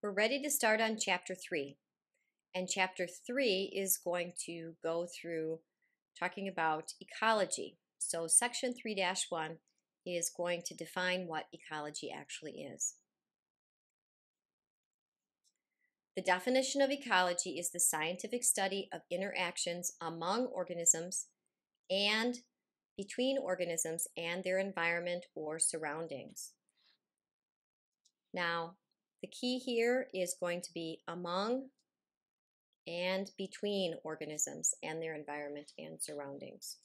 We're ready to start on Chapter 3. And Chapter 3 is going to go through talking about ecology. So Section 3-1 is going to define what ecology actually is. The definition of ecology is the scientific study of interactions among organisms and between organisms and their environment or surroundings. Now, the key here is going to be among and between organisms and their environment and surroundings.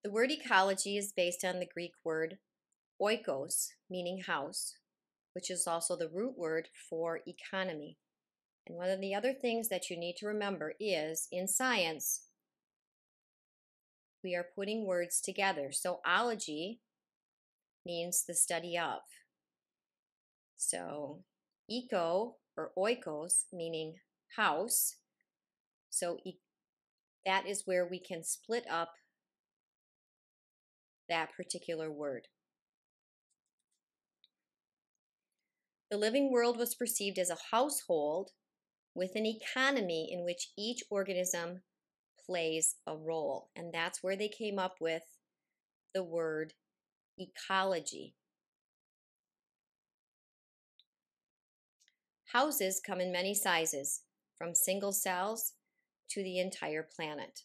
The word ecology is based on the Greek word oikos, meaning house, which is also the root word for economy. And one of the other things that you need to remember is, in science, we are putting words together. So ology means the study of. So eco or oikos meaning house. So that is where we can split up that particular word. The living world was perceived as a household with an economy in which each organism plays a role. And that's where they came up with the word ecology. Houses come in many sizes, from single cells to the entire planet,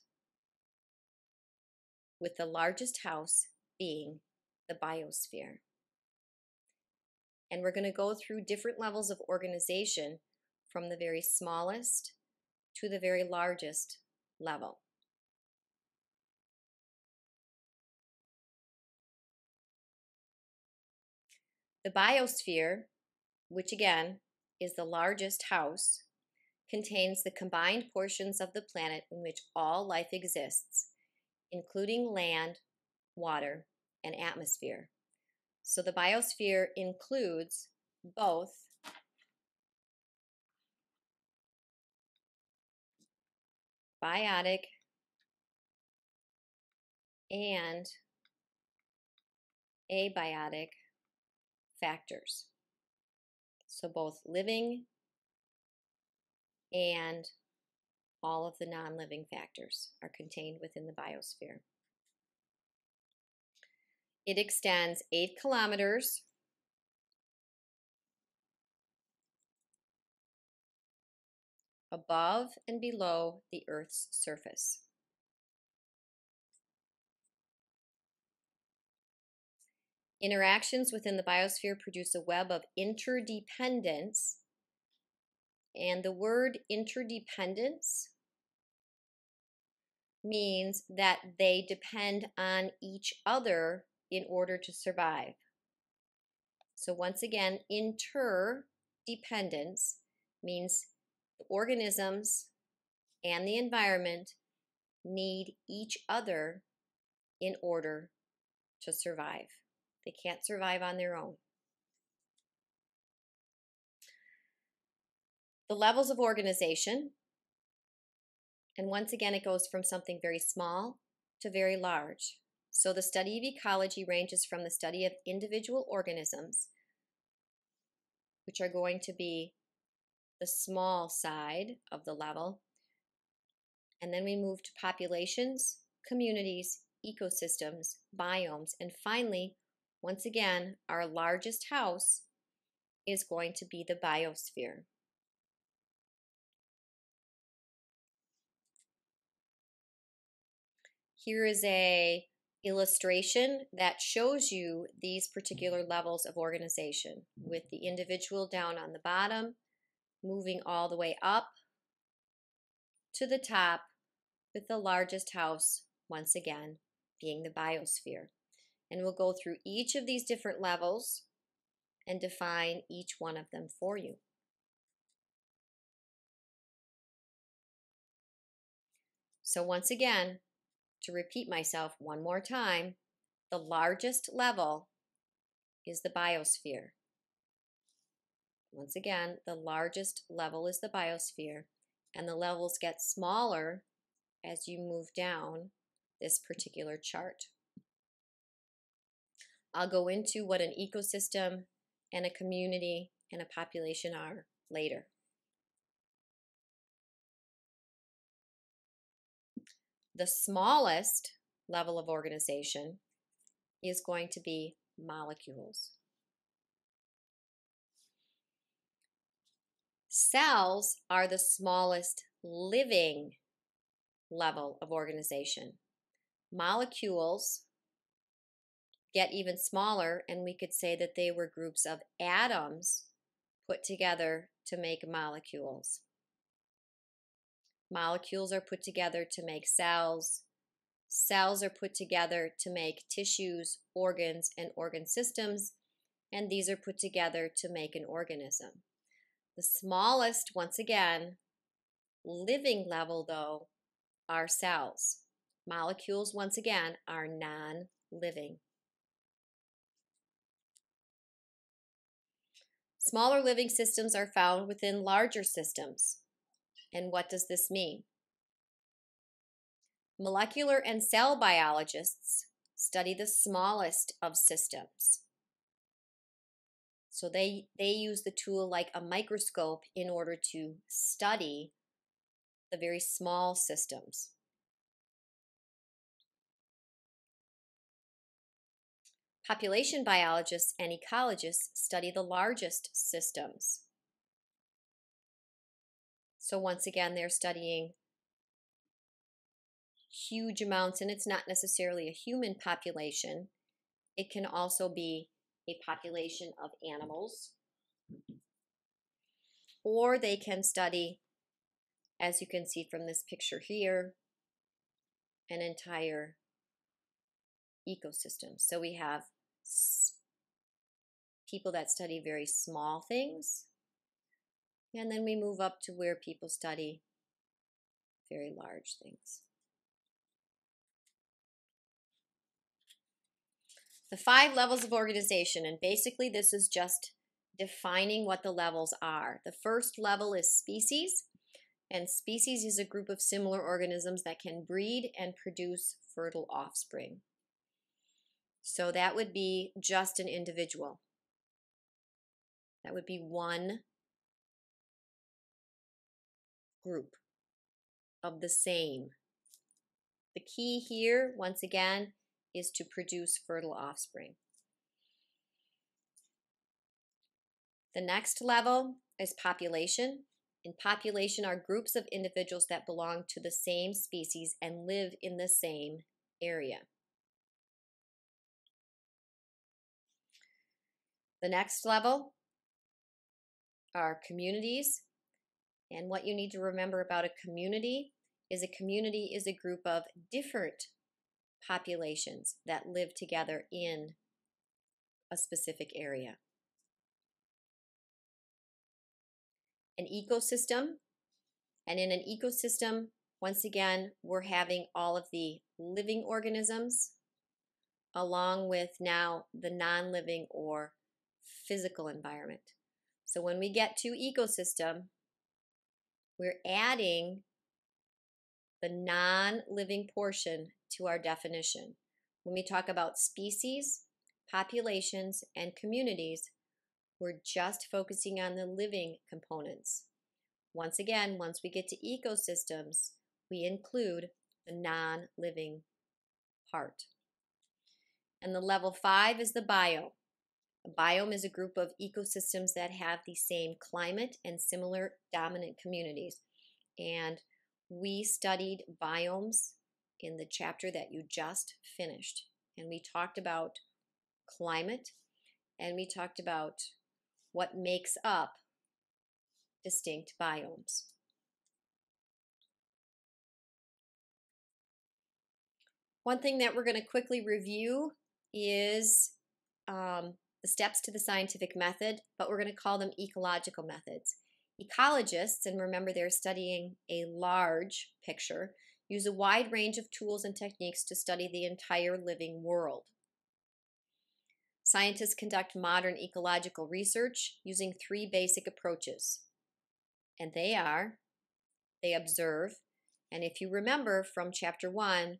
with the largest house being the biosphere. And we're going to go through different levels of organization from the very smallest to the very largest level. The biosphere, which again is the largest house, contains the combined portions of the planet in which all life exists, including land, water, and atmosphere. So the biosphere includes both biotic and abiotic factors. So both living and all of the non-living factors are contained within the biosphere. It extends 8 kilometers above and below the Earth's surface. Interactions within the biosphere produce a web of interdependence, and the word interdependence means that they depend on each other in order to survive. So once again, interdependence means the organisms and the environment need each other in order to survive. They can't survive on their own. The levels of organization, and once again it goes from something very small to very large. So the study of ecology ranges from the study of individual organisms, which are going to be the small side of the level, and then we move to populations, communities, ecosystems, biomes, and finally, once again, our largest house is going to be the biosphere. Here is an illustration that shows you these particular levels of organization, with the individual down on the bottom, moving all the way up to the top, with the largest house, once again, being the biosphere. And we'll go through each of these different levels and define each one of them for you. So once again, to repeat myself one more time, the largest level is the biosphere. Once again, the largest level is the biosphere, and the levels get smaller as you move down this particular chart. I'll go into what an ecosystem and a community and a population are later. The smallest level of organization is going to be molecules. Cells are the smallest living level of organization. Molecules get even smaller, and we could say that they were groups of atoms put together to make molecules. Molecules are put together to make cells. Cells are put together to make tissues, organs, and organ systems, and these are put together to make an organism. The smallest, once again, living level, though, are cells. Molecules, once again, are non-living. Smaller living systems are found within larger systems. And what does this mean? Molecular and cell biologists study the smallest of systems. So they use the tool like a microscope in order to study the very small systems. Population biologists and ecologists study the largest systems. So once again, they're studying huge amounts, and it's not necessarily a human population. It can also be a population of animals, or they can study, as you can see from this picture here, an entire ecosystem. So we have people that study very small things, and then we move up to where people study very large things. The 5 levels of organization, and basically this is just defining what the levels are. The first level is species, and species is a group of similar organisms that can breed and produce fertile offspring. So that would be just an individual. That would be one group of the same. The key here, once again, is to produce fertile offspring. The next level is population. In population are groups of individuals that belong to the same species and live in the same area. The next level are communities. And what you need to remember about a community is a group of different populations that live together in a specific area. An ecosystem, and in an ecosystem, once again, we're having all of the living organisms along with now the non-living or physical environment. So when we get to ecosystem, we're adding the non-living portion to our definition. When we talk about species, populations, and communities, we're just focusing on the living components. Once again, once we get to ecosystems, we include the non-living part. And the level 5 is the biome. A biome is a group of ecosystems that have the same climate and similar dominant communities. And we studied biomes in the chapter that you just finished. And we talked about climate, and we talked about what makes up distinct biomes. One thing that we're going to quickly review is the steps to the scientific method, but we're going to call them ecological methods. Ecologists, and remember they're studying a large picture, use a wide range of tools and techniques to study the entire living world. Scientists conduct modern ecological research using 3 basic approaches, and they observe, and if you remember from chapter 1,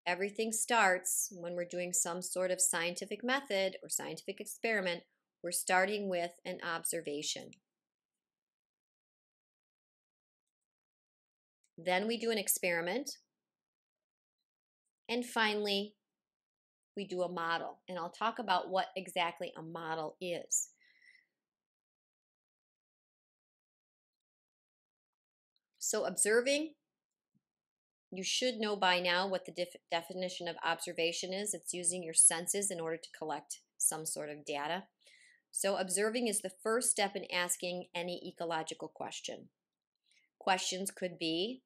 everything starts when we're doing some sort of scientific method or scientific experiment. We're starting with an observation. Then we do an experiment. And finally, we do a model. And I'll talk about what exactly a model is. So observing, you should know by now what the definition of observation is. It's using your senses in order to collect some sort of data. So observing is the first step in asking any ecological question. Questions could be,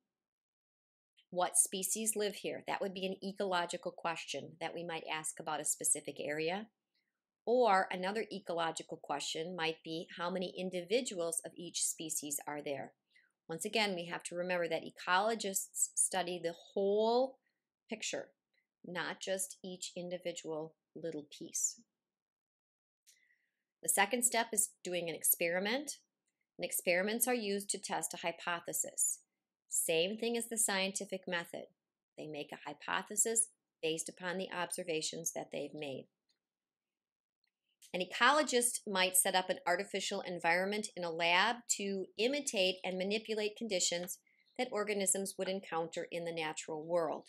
what species live here? That would be an ecological question that we might ask about a specific area. Or another ecological question might be, how many individuals of each species are there? Once again, we have to remember that ecologists study the whole picture, not just each individual little piece. The second step is doing an experiment. And experiments are used to test a hypothesis. Same thing as the scientific method. They make a hypothesis based upon the observations that they've made. An ecologist might set up an artificial environment in a lab to imitate and manipulate conditions that organisms would encounter in the natural world.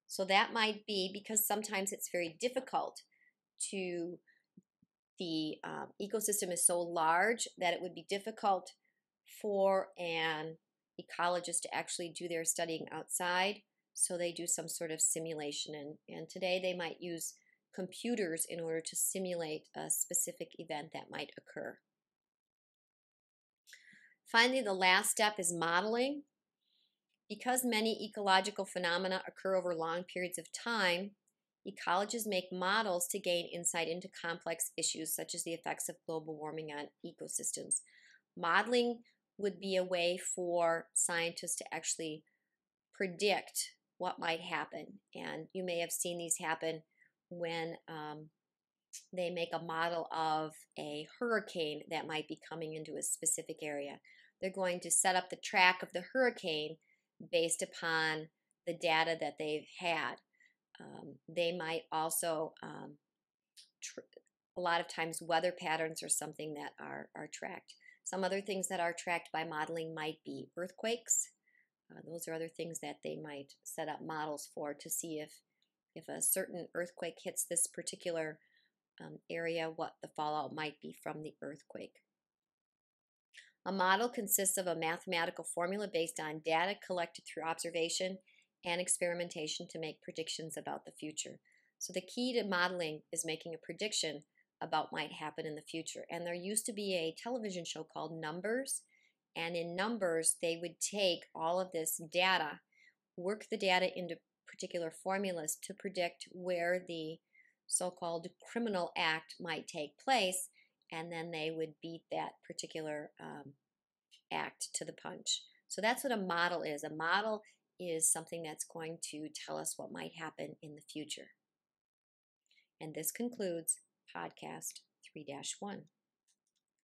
So that might be because sometimes it's very difficult to, the ecosystem is so large that it would be difficult for an ecologist to actually do their studying outside. So they do some sort of simulation. And today they might use computers in order to simulate a specific event that might occur. Finally, the last step is modeling. Because many ecological phenomena occur over long periods of time, ecologists make models to gain insight into complex issues such as the effects of global warming on ecosystems. Modeling would be a way for scientists to actually predict what might happen. And you may have seen these happen when they make a model of a hurricane that might be coming into a specific area. They're going to set up the track of the hurricane based upon the data that they've had. They might also, a lot of times weather patterns are something that are tracked. Some other things that are tracked by modeling might be earthquakes. Those are other things that they might set up models for to see if a certain earthquake hits this particular area, what the fallout might be from the earthquake. A model consists of a mathematical formula based on data collected through observation and experimentation to make predictions about the future. So the key to modeling is making a prediction about what might happen in the future. And there used to be a television show called Numbers, and in Numbers they would take all of this data, work the data into particular formulas to predict where the so-called criminal act might take place, and then they would beat that particular act to the punch. So that's what a model is. A model is something that's going to tell us what might happen in the future. And this concludes podcast 3-1.